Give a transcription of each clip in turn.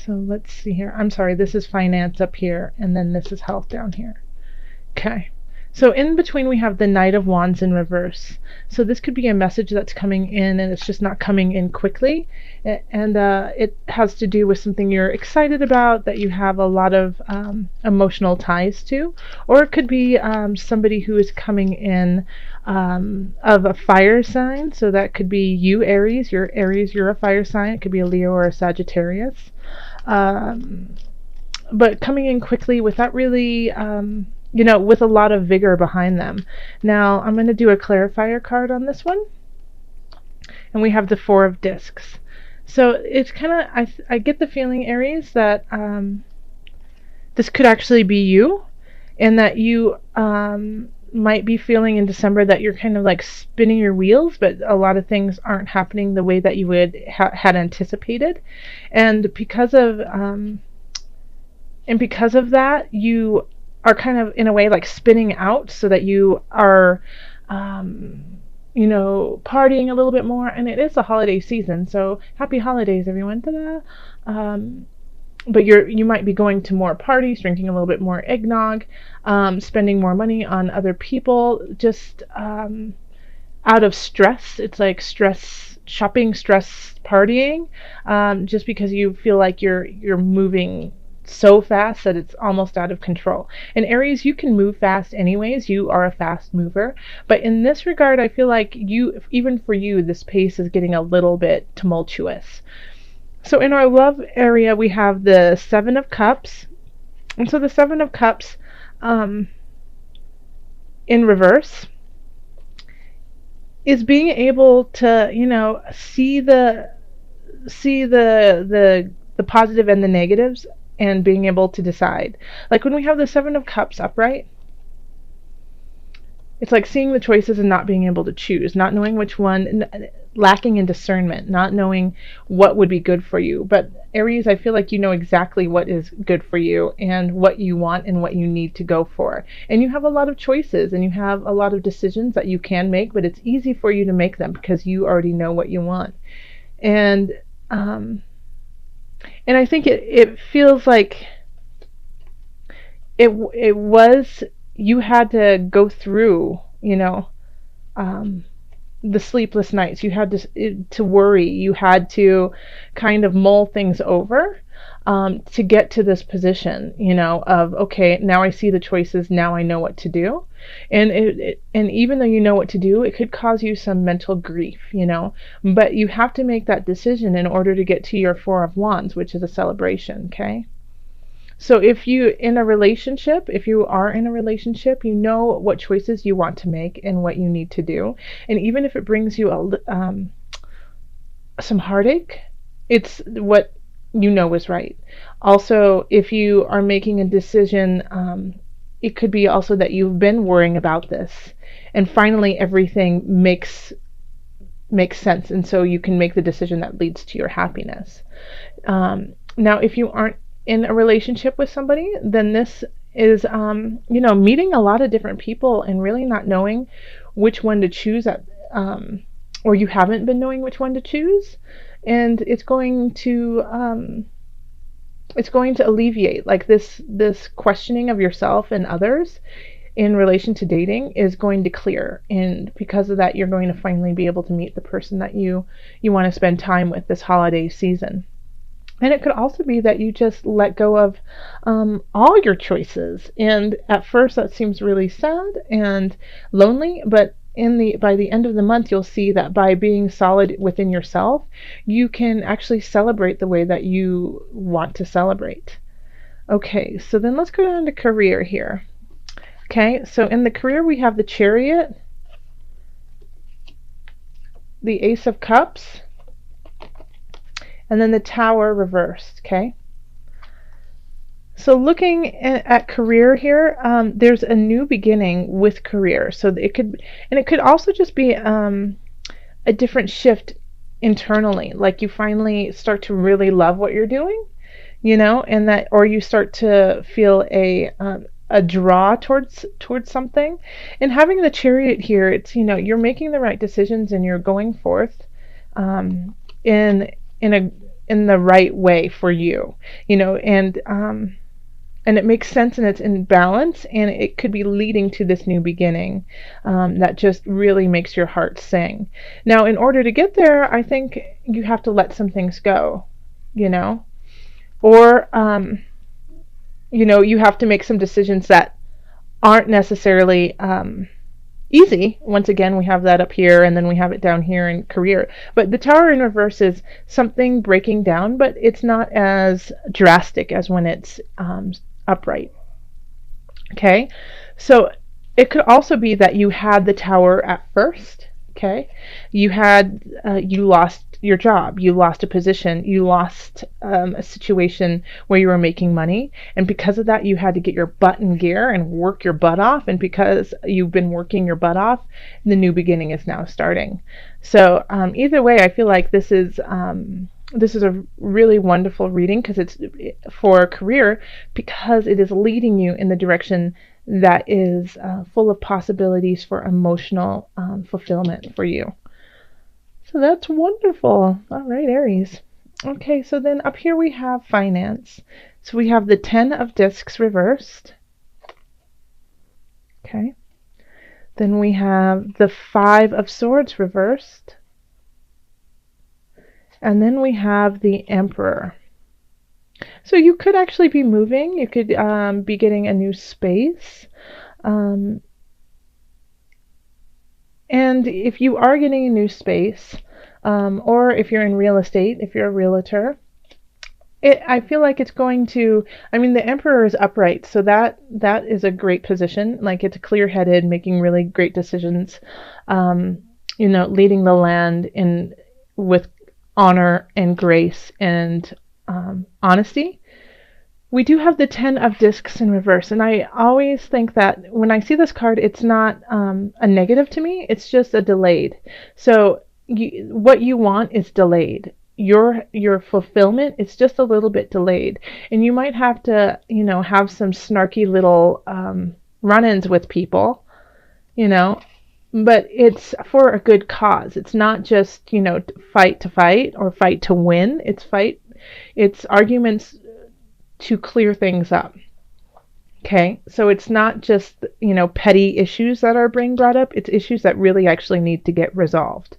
So let's see here. I'm sorry, this is finance up here, and then this is health down here. Okay. So in between we have the Knight of Wands in reverse. So this could be a message that's coming in and it's just not coming in quickly. And it has to do with something you're excited about, that you have a lot of emotional ties to. Or it could be somebody who is coming in of a fire sign. So that could be you, Aries. You're Aries, you're a fire sign. It could be a Leo or a Sagittarius. But coming in quickly without really with a lot of vigor behind them. Now, I'm going to do a clarifier card on this one. And we have the Four of Discs. So it's kind of, I get the feeling, Aries, that this could actually be you. And that you might be feeling in December that you're kind of like spinning your wheels, but a lot of things aren't happening the way that you would had anticipated. And because of that, you are kind of in a way like spinning out, so that you are partying a little bit more. And it is the holiday season, so happy holidays, everyone. Ta-da! But you might be going to more parties, drinking a little bit more eggnog, spending more money on other people, just out of stress. It's like stress shopping, stress partying, just because you feel like you're moving so fast that it's almost out of control. And Aries, you can move fast anyways. You are a fast mover. But in this regard, I feel like even for you, this pace is getting a little bit tumultuous. So in our love area, we have the Seven of Cups. And so the Seven of Cups in reverse is being able to, see the positive and the negatives, and being able to decide. Like when we have the Seven of Cups upright, it's like seeing the choices and not being able to choose, not knowing which one, lacking in discernment, not knowing what would be good for you. But Aries, I feel like you know exactly what is good for you and what you want and what you need to go for. And you have a lot of choices and you have a lot of decisions that you can make, but it's easy for you to make them because you already know what you want. And I think it feels like it was, you had to go through, the sleepless nights. You had to worry. You had to kind of mull things over to get to this position, of, okay, now I see the choices, now I know what to do. And and even though you know what to do, it could cause you some mental grief, but you have to make that decision in order to get to your Four of Wands, which is a celebration, okay? So if you are in a relationship, you know what choices you want to make and what you need to do. And even if it brings you some heartache, it's what you know is right. Also, if you are making a decision, it could be also that you've been worrying about this, and finally everything makes sense, and so you can make the decision that leads to your happiness. Now, if you aren't in a relationship with somebody, then this is, meeting a lot of different people and really not knowing which one to choose or you haven't been knowing which one to choose. And it's going to alleviate, like, this questioning of yourself and others in relation to dating is going to clear. And because of that, you're going to finally be able to meet the person that you want to spend time with this holiday season. And it could also be that you just let go of all your choices. And at first that seems really sad and lonely, but by the end of the month, you'll see that by being solid within yourself, you can actually celebrate the way that you want to celebrate. Okay, so then let's go down to career here. Okay, so in the career, we have the Chariot, the Ace of Cups, and then the Tower reversed, okay? So looking at career here, there's a new beginning with career. So it could also just be a different shift internally. Like you finally start to really love what you're doing, and that, or you start to feel a draw towards something. And having the Chariot here, it's, you're making the right decisions and you're going forth in in the right way for you, and it makes sense and it's in balance, and it could be leading to this new beginning that just really makes your heart sing. Now, in order to get there, I think you have to let some things go, you know, or you have to make some decisions that aren't necessarily easy. Once again, we have that up here, and then we have it down here in career. But the Tower in reverse is something breaking down, but it's not as drastic as when it's upright. Okay, so it could also be that you had the Tower at first. Okay, you lost your job, you lost a position, you lost a situation where you were making money, and because of that you had to get your butt in gear and work your butt off, and because you've been working your butt off, the new beginning is now starting. So either way, I feel like this is a really wonderful reading because it's for a career, because it is leading you in the direction that is full of possibilities for emotional fulfillment for you. So that's wonderful. All right, Aries. Okay, so then up here we have finance. So we have the 10 of Discs reversed. Okay. Then we have the 5 of Swords reversed. And then we have the Emperor. So you could actually be moving. You could be getting a new space. And if you are getting a new space, or if you're in real estate, if you're a realtor, I feel like it's going to, the Emperor is upright, so that is a great position. Like, it's clear-headed, making really great decisions, leading the land with honor and grace and honesty. We do have the 10 of Discs in reverse, and I always think that when I see this card, it's not a negative to me, it's just a delayed. So what you want is delayed. Your fulfillment is just a little bit delayed, and you might have to, have some snarky little run-ins with people, but it's for a good cause. It's not just, fight to fight or fight to win. It's arguments to clear things up. Okay, so it's not just, petty issues that are being brought up. It's issues that really actually need to get resolved.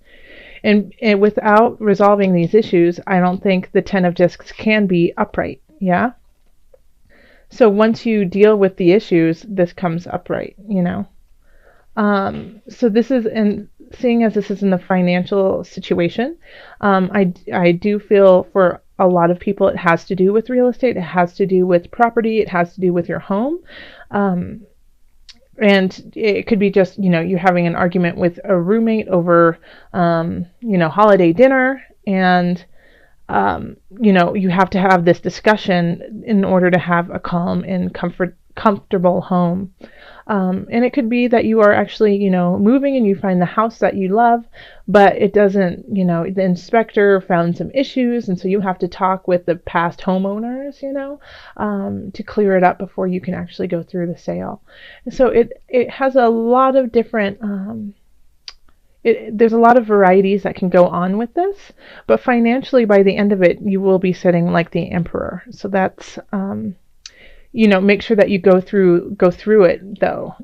And without resolving these issues, I don't think the 10 of Discs can be upright. Yeah? So once you deal with the issues, this comes upright, So this is, and seeing as this is in the financial situation, I do feel for a lot of people it has to do with real estate, it has to do with property, it has to do with your home. And it could be just, you're having an argument with a roommate over, holiday dinner, and, you have to have this discussion in order to have a calm and comfortable home. And it could be that you are actually, moving and you find the house that you love, but it doesn't, the inspector found some issues, and so you have to talk with the past homeowners, to clear it up before you can actually go through the sale. And so it has a lot of different, there's a lot of varieties that can go on with this, but financially by the end of it, you will be sitting like the Emperor. So that's, make sure that you go through it though.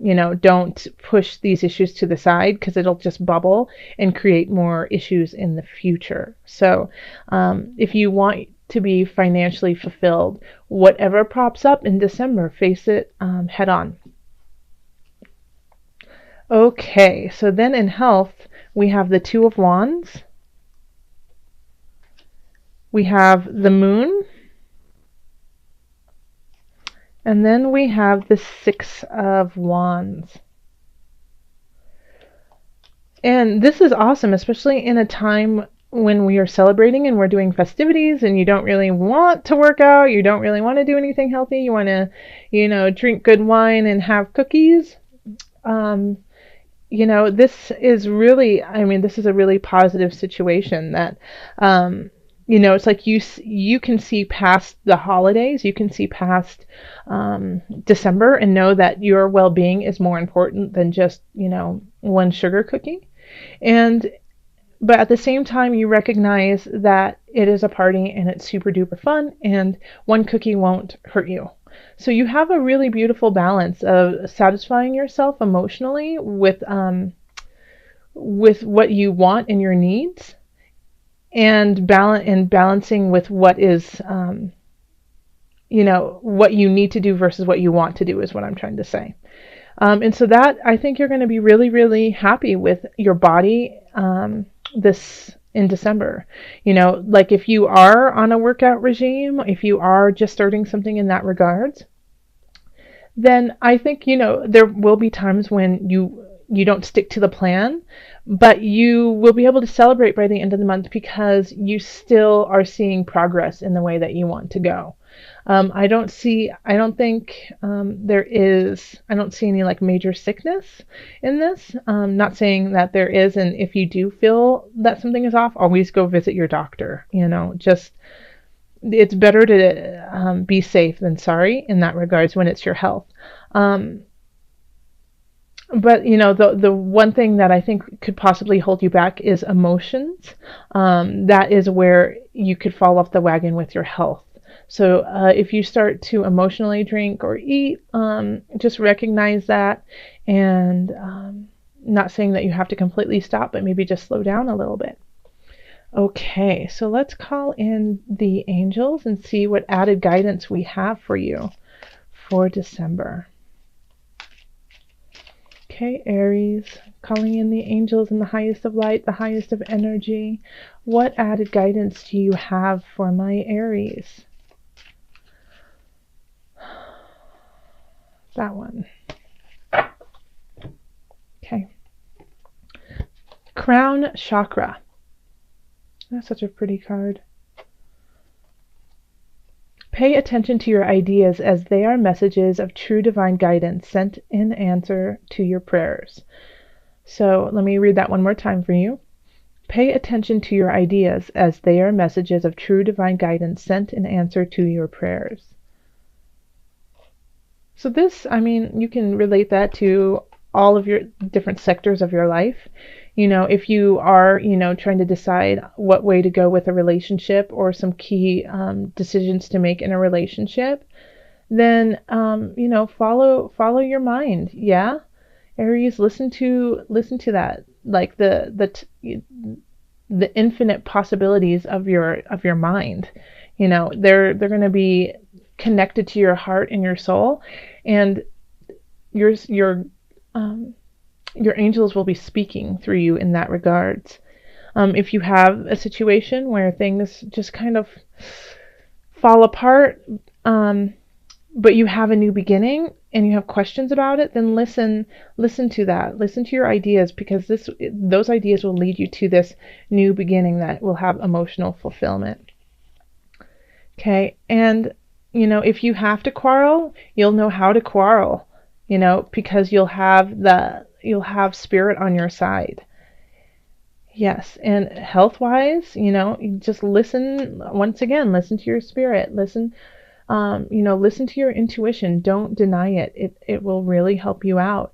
Don't push these issues to the side, because it'll just bubble and create more issues in the future. So if you want to be financially fulfilled, whatever pops up in December, face it head on. Okay, so then in health, we have the 2 of Wands. We have the Moon. And then we have the 6 of Wands. And this is awesome, especially in a time when we are celebrating and we're doing festivities, and you don't really want to work out, you don't really want to do anything healthy, you want to, drink good wine and have cookies. This is really, this is a really positive situation that, it's like you can see past the holidays, you can see past December, and know that your well-being is more important than just, one sugar cookie. But at the same time, you recognize that it is a party and it's super duper fun, and one cookie won't hurt you. So you have a really beautiful balance of satisfying yourself emotionally with what you want and your needs, and balancing with what is what you need to do versus what you want to do is what I'm trying to say. And so that, I think you're going to be really, really happy with your body this in December. Like if you are on a workout regime, if you are just starting something in that regards, then I think, there will be times when you don't stick to the plan, but you will be able to celebrate by the end of the month because you still are seeing progress in the way that you want to go. I don't see any like major sickness in this. Not saying that there is, and if you do feel that something is off, always go visit your doctor. Just it's better to be safe than sorry in that regards when it's your health. But the one thing that I think could possibly hold you back is emotions. That is where you could fall off the wagon with your health. So if you start to emotionally drink or eat, just recognize that, and not saying that you have to completely stop, but maybe just slow down a little bit. Okay, so let's call in the angels and see what added guidance we have for you for December. Okay, Aries, calling in the angels in the highest of light, the highest of energy. What added guidance do you have for my Aries? That one. Okay. Crown Chakra. That's such a pretty card. Pay attention to your ideas as they are messages of true divine guidance sent in answer to your prayers. So let me read that one more time for you. Pay attention to your ideas as they are messages of true divine guidance sent in answer to your prayers. So this, you can relate that to all of your different sectors of your life. If you are, trying to decide what way to go with a relationship or some key decisions to make in a relationship, then, follow your mind. Yeah. Aries, listen to that, like the infinite possibilities of your mind. They're going to be connected to your heart and your soul, and your angels will be speaking through you in that regards. If you have a situation where things just kind of fall apart, but you have a new beginning and you have questions about it, then listen to that. Listen to your ideas, because those ideas will lead you to this new beginning that will have emotional fulfillment. Okay, and if you have to quarrel, you'll know how to quarrel, because you'll have spirit on your side. Yes, and health-wise, you just listen, once again, listen to your spirit, listen to your intuition. Don't deny it. It will really help you out.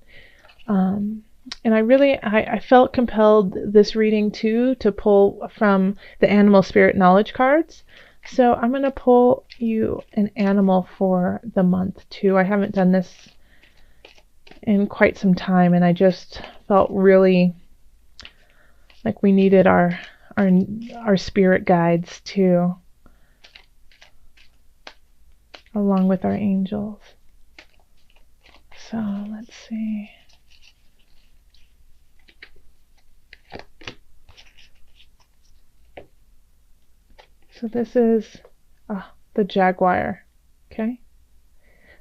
And I felt compelled this reading too to pull from the animal spirit knowledge cards. So I'm going to pull you an animal for the month too. I haven't done this in quite some time, and I just felt really like we needed our spirit guides too, along with our angels. So let's see. So this is the jaguar. Okay.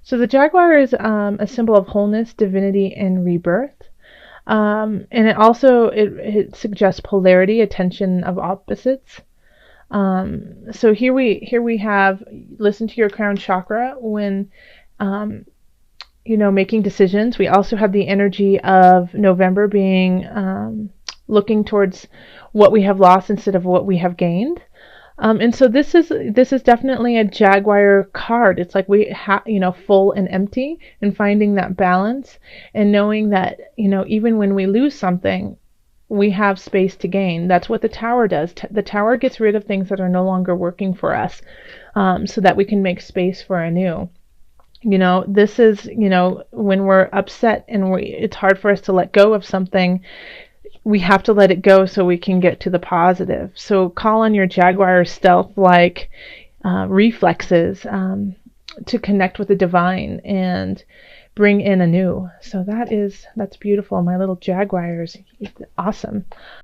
So the jaguar is a symbol of wholeness, divinity, and rebirth. And it also it suggests polarity, a tension of opposites. So here we have, listen to your crown chakra when making decisions. We also have the energy of November being looking towards what we have lost instead of what we have gained. And so this is definitely a jaguar card. It's like we have, full and empty, and finding that balance and knowing that, even when we lose something, we have space to gain. That's what the Tower does. The Tower gets rid of things that are no longer working for us, so that we can make space for a new. This is, when we're upset and it's hard for us to let go of something, we have to let it go so we can get to the positive. So call on your Jaguar stealth-like reflexes to connect with the divine and bring in a new. So that's beautiful. My little Jaguars, awesome.